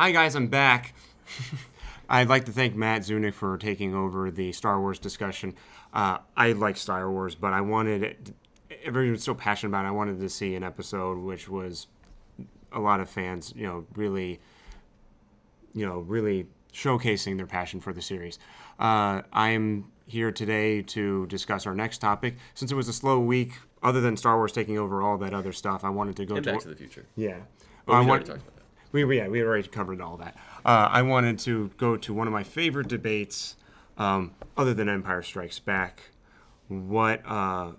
Hi guys, I'm back. I'd like to thank Matt Zunick for taking over the Star Wars discussion. I like Star Wars, but I wanted it, everyone was so passionate about it, I wanted to see an episode which was a lot of fans, really showcasing their passion for the series. I'm here today to discuss our next topic. Since it was a slow week, other than Star Wars taking over all that other stuff, I wanted to go and Back to the Future. Yeah. But we already talked about that. We already covered all that. I wanted to go to one of my favorite debates, other than Empire Strikes Back. What are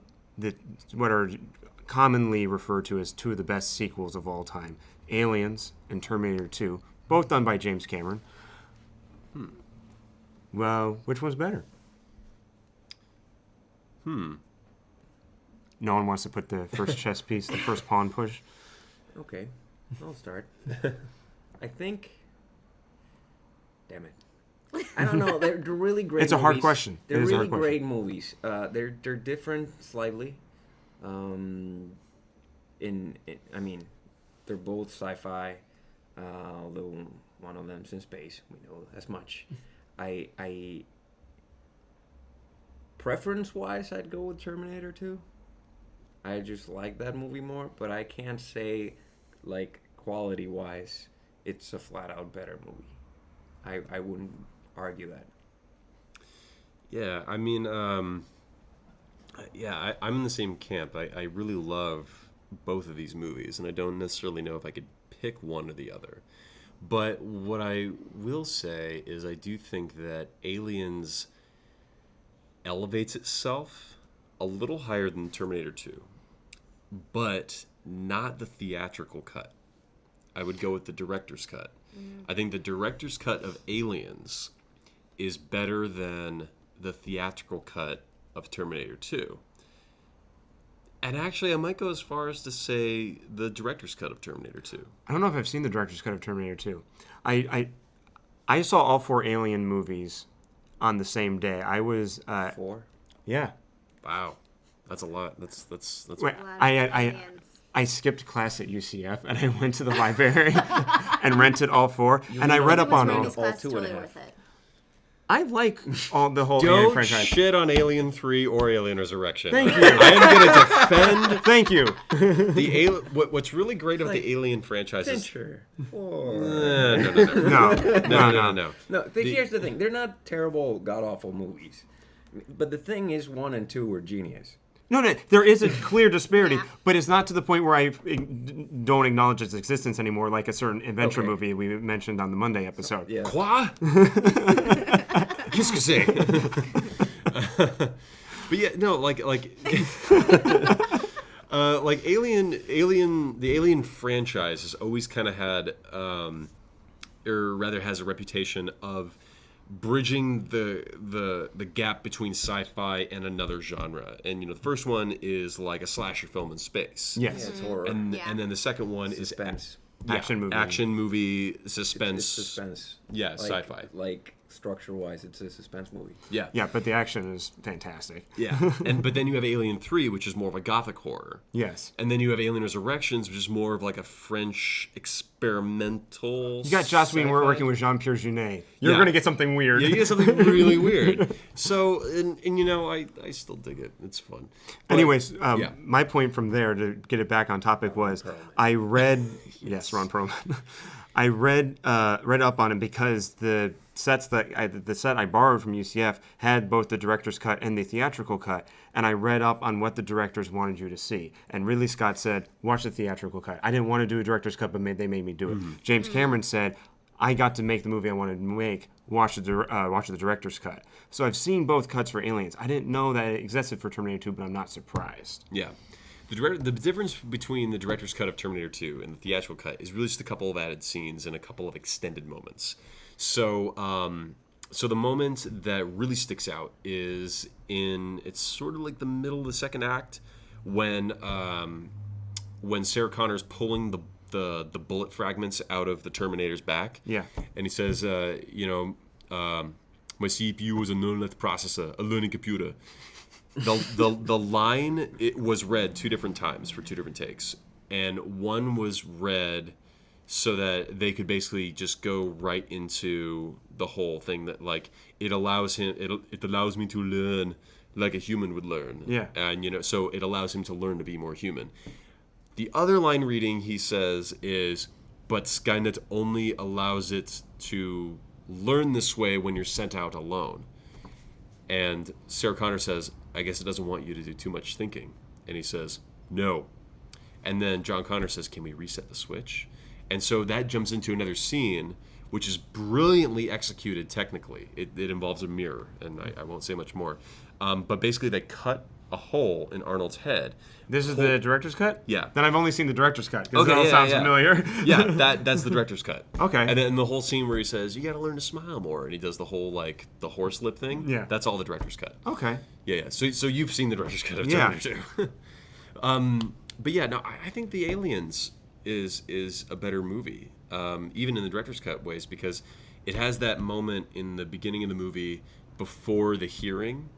commonly referred to as two of the best sequels of all time: Aliens and Terminator 2, both done by James Cameron. Well, which one's better? No one wants to put the first chess piece, the first pawn push. Okay, I'll start. I think... Damn it. I don't know. They're really great It's a hard question. They're It is a really hard question. great movies. They're different slightly. I mean, they're both sci-fi, although one of them's in space. We know as much. I preference-wise, I'd go with Terminator 2. I just like that movie more, but I can't say, like, quality-wise, it's a flat-out better movie. I wouldn't argue that. Yeah, I mean, I'm in the same camp. I really love both of these movies, and I don't necessarily know if I could pick one or the other. But what I will say is I do think that Aliens elevates itself a little higher than Terminator 2, but not the theatrical cut. I would go with the director's cut. I think the director's cut of Aliens is better than the theatrical cut of Terminator 2. And actually, I might go as far as to say the director's cut of Terminator 2. I don't know if I've seen the director's cut of Terminator 2. I saw all 4 Alien movies on the same day. I was 4? Yeah. Wow, that's a lot. That's Wait, I skipped class at UCF and I went to the library and rented all 4. And I read up on all. Totally worth it. I like all the whole Alien Don't franchise. shit on Alien 3 or Alien Resurrection. Thank you. I am going to defend Thank you. the what's really great about the Alien franchise is... Fincher. No. No, here's the thing. They're not terrible, god-awful movies. But the thing is, 1 and 2 were genius. No, there is a clear disparity, Yeah. but it's not to the point where I don't acknowledge its existence anymore, like a certain adventure movie we mentioned on the Monday episode. Yeah. Quoi? Qu'est-ce que c'est? But yeah, no, like the Alien franchise has always kind of had, or rather has a reputation of bridging the gap between sci-fi and another genre. And the first one is like a slasher film in space. Yes. Yeah, it's horror. And then the second one Suspense. is Action movie, suspense. It's suspense. Yeah, sci-fi. Like, structure-wise, it's a suspense movie. Yeah. Yeah, but the action is fantastic. Yeah. But then you have Alien 3, which is more of a gothic horror. Yes. And then you have Alien Resurrections, which is more of like a French experimental. You got Joss Whedon sci-fi. working with Jean-Pierre Jeunet. You're Yeah. going to get something weird. Yeah, you get something really weird. So, and I still dig it. It's fun. But, Anyways, yeah. my point from there, to get it back on topic, was I read... Yes, Ron Perlman. I read up on it because the set I borrowed from UCF had both the director's cut and the theatrical cut, and I read up on what the directors wanted you to see. And Ridley Scott said, watch the theatrical cut. I didn't want to do a director's cut, but they made me do it. James Cameron said, I got to make the movie I wanted to make. Watch the director's cut. So I've seen both cuts for Aliens. I didn't know that it existed for Terminator 2, but I'm not surprised. Yeah. The difference between the director's cut of Terminator 2 and the theatrical cut is really just a couple of added scenes and a couple of extended moments. So the moment that really sticks out is it's sort of like the middle of the second act when Sarah Connor's pulling the bullet fragments out of the Terminator's back. Yeah. And he says, my CPU was a neural processor, a learning computer. The line, it was read 2 different times for 2 different takes, and one was read so that they could basically just go right into the whole thing that like it allows me to learn like a human would learn. Yeah. And so it allows him to learn to be more human. The other line reading he says is, but Skynet only allows it to learn this way when you're sent out alone. And Sarah Connor says, I guess it doesn't want you to do too much thinking. And he says, no. And then John Connor says, can we reset the switch? And so that jumps into another scene, which is brilliantly executed technically. It involves a mirror, and I won't say much more. But basically they cut a hole in Arnold's head. This is the director's cut? Yeah. Then I've only seen the director's cut, because Okay, it all yeah, sounds yeah. familiar. Yeah, that's the director's cut. Okay. And then the whole scene where he says, you got to learn to smile more, and he does the whole, like, the horse lip thing. Yeah. That's all the director's cut. Okay. Yeah. So you've seen the director's cut of Yeah. Terminator 2. But yeah, no, I think The Aliens is a better movie, even in the director's cut ways, because it has that moment in the beginning of the movie before the hearing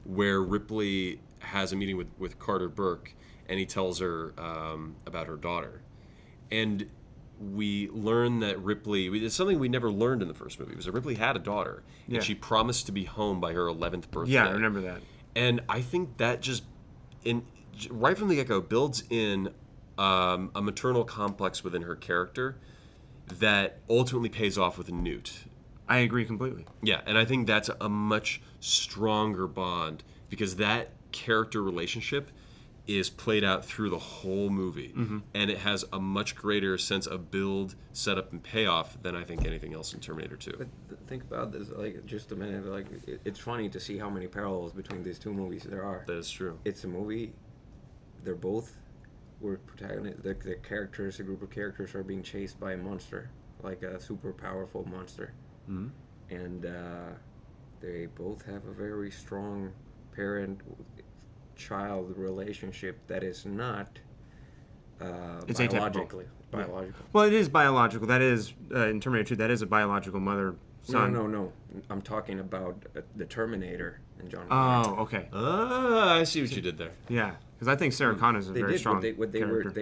where Ripley has a meeting with Carter Burke, and he tells her about her daughter. And we learn that Ripley, it's something we never learned in the first movie, was that Ripley had a daughter, Yeah. and she promised to be home by her 11th birthday. Yeah, I remember that. And I think that just, right from the get-go, builds in a maternal complex within her character that ultimately pays off with Newt. I agree completely. Yeah, and I think that's a much stronger bond because that character relationship is played out through the whole movie, and it has a much greater sense of build, setup, and payoff than I think anything else in Terminator 2. But think about this, like, just a minute. Like, it's funny to see how many parallels between these two movies there are. That is true. It's a movie. They're both were protagonists. The characters, a group of characters, are being chased by a monster, like a super powerful monster, and they both have a very strong parent-child relationship that is not It's biological. Well, it is biological. That is, in Terminator 2, that is a biological mother-son. No. I'm talking about the Terminator and John. Oh, okay. I see what you did there. Yeah, because I think Sarah Connor's a They very did strong what they character. were.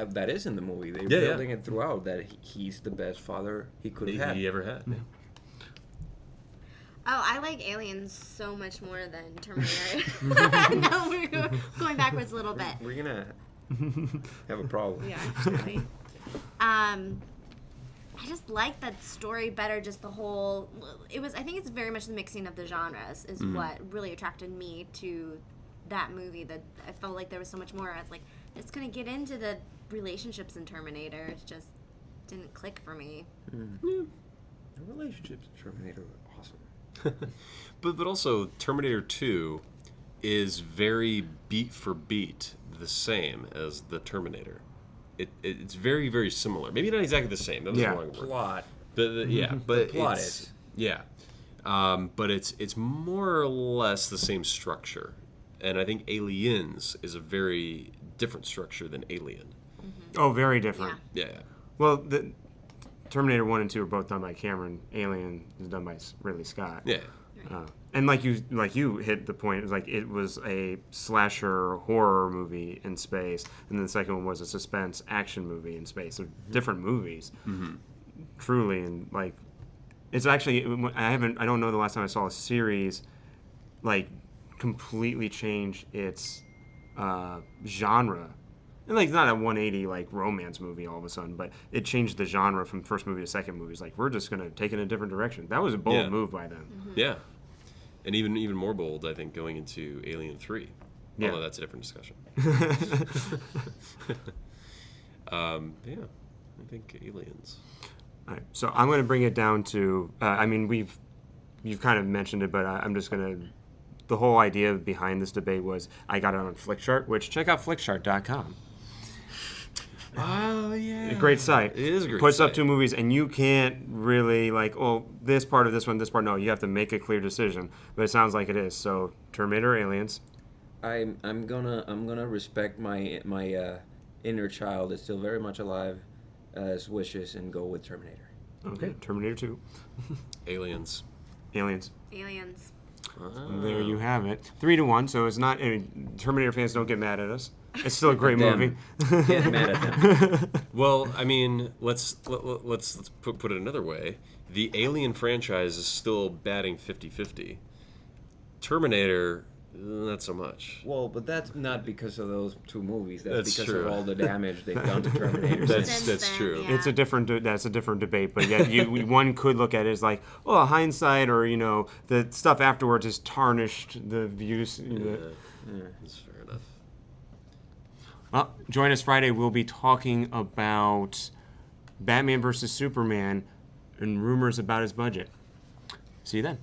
That is in the movie. They were Yeah, yeah. building it throughout that he's the best father he could have had. He ever had. Yeah. Oh, I like Aliens so much more than Terminator. No, we're going backwards a little bit. We're gonna have a problem. Yeah, actually. I just like that story better. Just the whole. I think it's very much the mixing of the genres is what really attracted me to that movie. That I felt like there was so much more. I was like, it's gonna get into the relationships in Terminator. It just didn't click for me. The relationships in Terminator were awesome. But also Terminator 2 is very beat for beat the same as the Terminator. It's very, very similar. Maybe not exactly the same. That was Yeah. the wrong word. Plot. Yeah, but plot it's, is. yeah. But it's more or less the same structure. And I think Aliens is a very different structure than Alien. Oh, very different. Yeah. Yeah. Well, the Terminator 1 and 2 are both done by Cameron. Alien is done by Ridley Scott. Yeah. And like you hit the point, it was a slasher horror movie in space, and then the second one was a suspense action movie in space. They're different movies, truly, and like it's actually I don't know the last time I saw a series like completely change its genre. And like it's not a 180 like romance movie all of a sudden, but it changed the genre from first movie to second movie. It's like we're just gonna take it in a different direction. That was a bold Yeah. move by them. Yeah. And even more bold, I think, going into Alien 3. Yeah. Although that's a different discussion. Yeah. I think Aliens. All right, so I'm going to bring it down to. You've kind of mentioned it, but I'm just going to. The whole idea behind this debate was I got it on Flickchart, which check out flickchart.com. Oh, yeah. A great site. It is a great Puts site. up two movies, and you can't really this part of this one, this part. No, you have to make a clear decision. But it sounds like it is. So Terminator, or Aliens. I'm gonna respect my inner child is still very much alive as wishes and go with Terminator. Okay, Terminator 2, Aliens. Aliens. Aliens. There you have it. 3-1. So it's not. Terminator fans don't get mad at us. It's still a great movie. Them. Get mad at them. Well, I mean, let's put it another way. The Alien franchise is still batting 50-50. Terminator, not so much. Well, but that's not because of those two movies. That's because true. of all the damage they've done to Terminator. That's Since then, true. yeah. It's a different. That's a different debate, but yeah, one could look at it as like, oh, hindsight, or the stuff afterwards has tarnished the views. That's fair enough. Well, join us Friday. We'll be talking about Batman versus Superman and rumors about his budget. See you then.